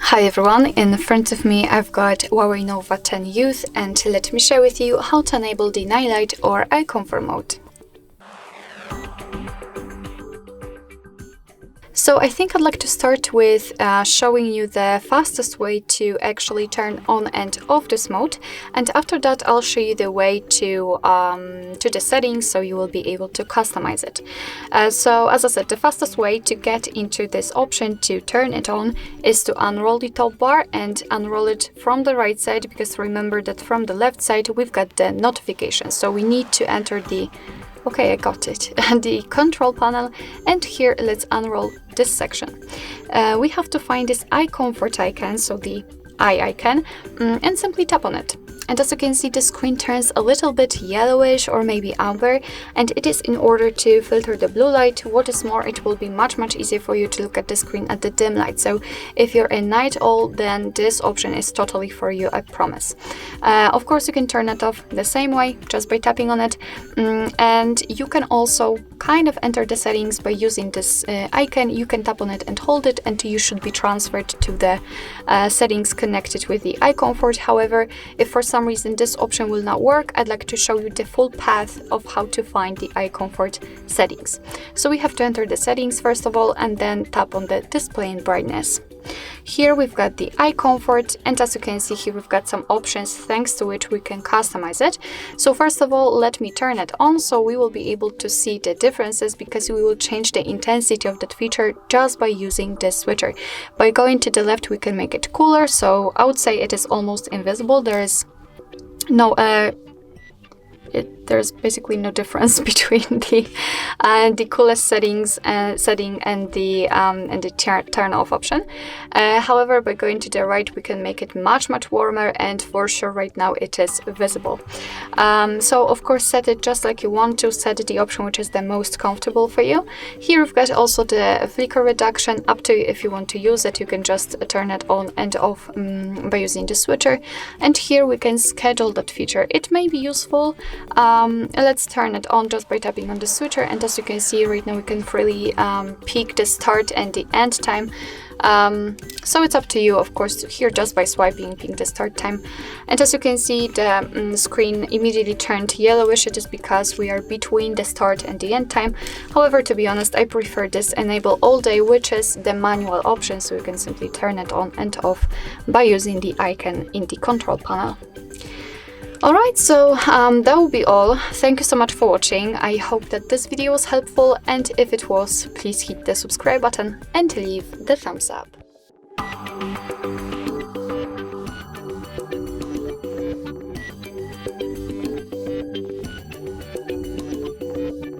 Hi everyone, in front of me I've got HUAWEI Nova 10 Youth, and let me share with you how to enable the night light or eye comfort mode. So I think I'd like to start with showing you the fastest way to actually turn on and off this mode, and after that I'll show you the way to the settings so you will be able to customize it. So as I said, the fastest way to get into this option to turn it on is to unroll the top bar and unroll it from the right side, because remember that from the left side we've got the notifications, so we need to enter the okay, I got it. The control panel, and here let's unroll this section. We have to find this eye comfort icon, so the eye icon, and simply tap on it. And as you can see, the screen turns a little bit yellowish or maybe amber, and it is in order to filter the blue light. What is more, it will be much easier for you to look at the screen at the dim light. So if you're a night owl, then this option is totally for you, I promise. Of course, you can turn it off the same way, just by tapping on it, and you can also kind of enter the settings by using this icon. You can tap on it and hold it, and you should be transferred to the settings connected with the eye comfort. However, if for some reason this option will not work, I'd like to show you the full path of how to find the eye comfort settings. So we have to enter the settings first of all, and then tap on the display and brightness. Here we've got the eye comfort, and as you can see here we've got some options thanks to which we can customize it. So first of all, let me turn it on so we will be able to see the differences, because we will change the intensity of that feature just by using this switcher. By going to the left we can make it cooler, so I would say it is almost invisible. There is no there's basically no difference between the coolest setting and the turn off option. However, by going to the right we can make it much warmer, and for sure right now it is visible. So of course set it just like you want to. Set the option which is the most comfortable for you. Here we've got also the flicker reduction. Up to you if you want to use it. You can just turn it on and off by using the switcher, and here we can schedule that feature. It may be useful. Let's turn it on just by tapping on the switcher, and as you can see right now we can freely pick the start and the end time. So it's up to you, of course, here just by swiping, pick the start time. And as you can see, the screen immediately turned yellowish. It is because we are between the start and the end time. However, to be honest, I prefer this enable all day, which is the manual option, so you can simply turn it on and off by using the icon in the control panel. Alright, so that will be all. Thank you so much for watching. I hope that this video was helpful, and if it was, please hit the subscribe button and leave the thumbs up.